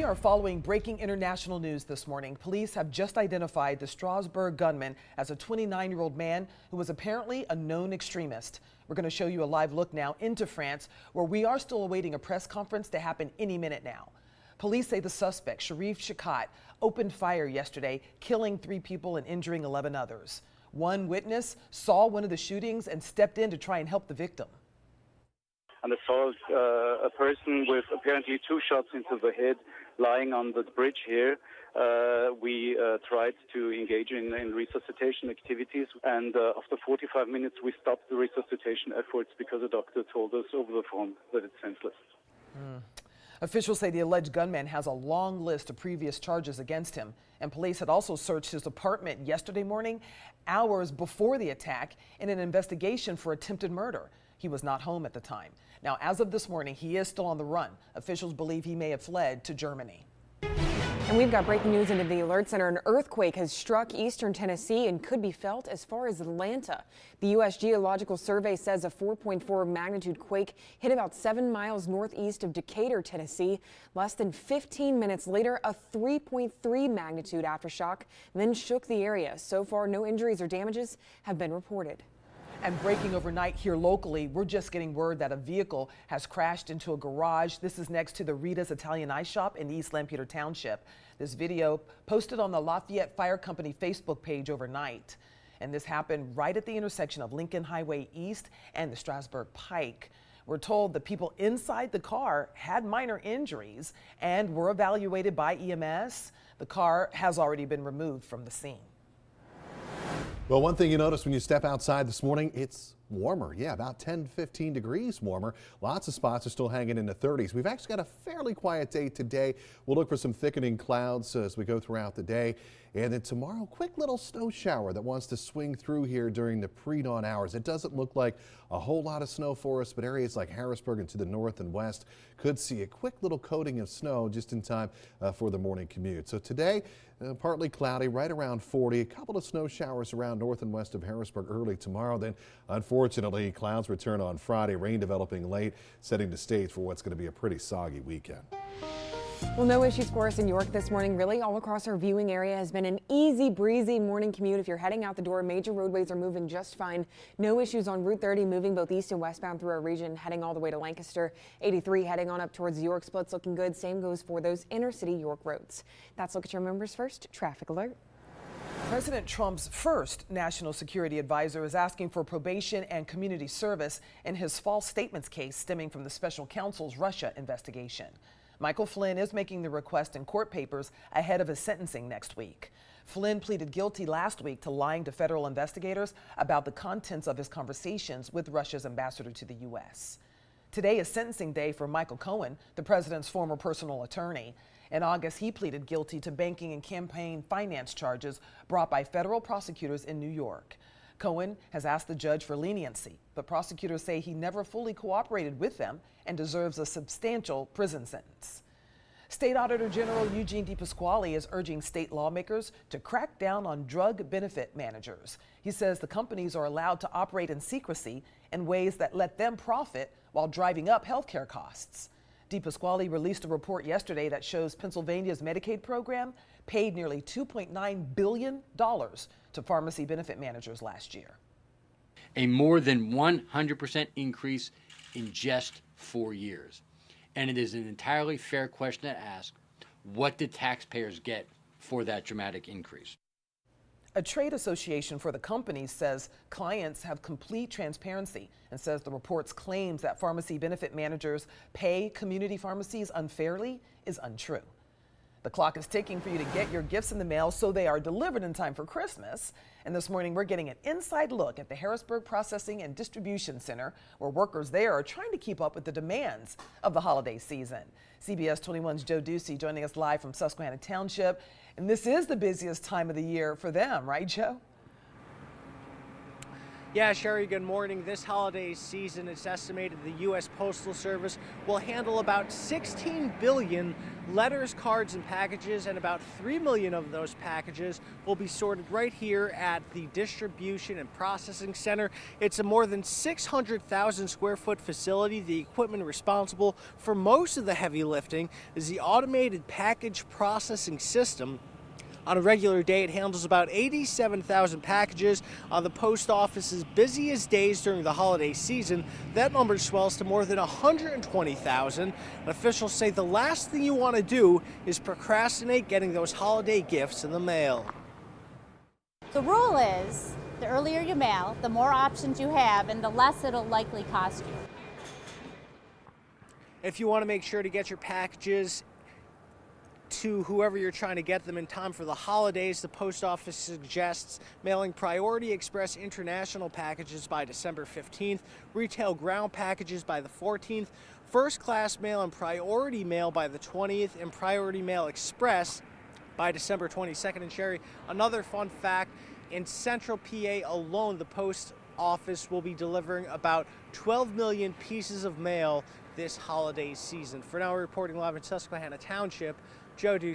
We are following breaking international news this morning. Police have just identified the Strasbourg gunman as a 29-year-old man who was apparently a known extremist. We're going to show you a live look now into France, where we are still awaiting a press conference to happen any minute now. Police say the suspect, Sharif Shakat, opened fire yesterday, killing 3 people and injuring 11 others. One witness saw one of the shootings and stepped in to try and help the victim. And I saw a person with apparently 2 shots into the head lying on the bridge here. We tried to engage in resuscitation activities, and after 45 minutes we stopped the resuscitation efforts because the doctor told us over the phone that it's senseless. Officials say the alleged gunman has a long list of previous charges against him, and police had also searched his apartment yesterday morning, hours before the attack, in an investigation for attempted murder. He was not home at the time. Now, as of this morning, he is still on the run. Officials believe he may have fled to Germany. And we've got breaking news into the Alert Center. An earthquake has struck eastern Tennessee and could be felt as far as Atlanta. The U.S. Geological Survey says a 4.4 magnitude quake hit about 7 miles northeast of Decatur, Tennessee. Less than 15 minutes later, a 3.3 magnitude aftershock then shook the area. So far, no injuries or damages have been reported. And breaking overnight here locally, we're just getting word that a vehicle has crashed into a garage. This is next to the Rita's Italian Ice Shop in East Lampeter Township. This video posted on the Lafayette Fire Company Facebook page overnight. And this happened right at the intersection of Lincoln Highway East and the Strasbourg Pike. We're told the people inside the car had minor injuries and were evaluated by EMS. The car has already been removed from the scene. Well, one thing you notice when you step outside this morning, it's warmer. Yeah, about 10, 15 degrees warmer. Lots of spots are still hanging in the 30s. We've actually got a fairly quiet day today. We'll look for some thickening clouds as we go throughout the day. And then tomorrow, quick little snow shower that wants to swing through here during the pre-dawn hours. It doesn't look like a whole lot of snow for us, but areas like Harrisburg and to the north and west could see a quick little coating of snow just in time for the morning commute. So today, partly cloudy, right around 40. A couple of snow showers around north and west of Harrisburg early tomorrow. Then, unfortunately, clouds return on Friday, rain developing late, setting the stage for what's going to be a pretty soggy weekend. Well, no issues for us in York this morning. Really, all across our viewing area has been an easy breezy morning commute. If you're heading out the door, major roadways are moving just fine. No issues on Route 30 moving both east and westbound through our region, heading all the way to Lancaster. 83 heading on up towards York. Splits looking good. Same goes for those inner city York roads. That's Look at Your Members First Traffic Alert. President Trump's first national security advisor is asking for probation and community service in his false statements case stemming from the special counsel's Russia investigation. Michael Flynn is making the request in court papers ahead of his sentencing next week. Flynn pleaded guilty last week to lying to federal investigators about the contents of his conversations with Russia's ambassador to the U.S. Today is sentencing day for Michael Cohen, the president's former personal attorney. In August, he pleaded guilty to banking and campaign finance charges brought by federal prosecutors in New York. Cohen has asked the judge for leniency, but prosecutors say he never fully cooperated with them and deserves a substantial prison sentence. State Auditor General Eugene DePasquale is urging state lawmakers to crack down on drug benefit managers. He says the companies are allowed to operate in secrecy in ways that let them profit while driving up healthcare costs. DePasquale released a report yesterday that shows Pennsylvania's Medicaid program paid nearly $2.9 billion to pharmacy benefit managers last year. A more than 100% increase in just 4 years. And it is an entirely fair question to ask, what did taxpayers get for that dramatic increase? A trade association for the companies says clients have complete transparency and says the report's claims that pharmacy benefit managers pay community pharmacies unfairly is untrue. The clock is ticking for you to get your gifts in the mail so they are delivered in time for Christmas. And this morning we're getting an inside look at the Harrisburg Processing and Distribution Center, where workers there are trying to keep up with the demands of the holiday season. CBS 21's Joe Ducey joining us live from Susquehanna Township. And this is the busiest time of the year for them, right, Joe? Yeah, Sherry, good morning. This holiday season, it's estimated the U.S. Postal Service will handle about 16 billion letters, cards, and packages, and about 3 million of those packages will be sorted right here at the Distribution and Processing Center. It's a more than 600,000 square foot facility. The equipment responsible for most of the heavy lifting is the automated package processing system. On a regular day, it handles about 87,000 packages. On the post office's busiest days during the holiday season, that number swells to more than 120,000. Officials say the last thing you want to do is procrastinate getting those holiday gifts in the mail. The rule is, the earlier you mail, the more options you have and the less it'll likely cost you. If you want to make sure to get your packages to whoever you're trying to get them in time for the holidays, the post office suggests mailing Priority Express International packages by December 15th, retail ground packages by the 14th, first class mail and priority mail by the 20th, and Priority Mail Express by December 22nd. And Sherry, another fun fact, in Central PA alone, the post office will be delivering about 12 million pieces of mail this holiday season. For now, reporting live in Susquehanna Township, Joe Deuce.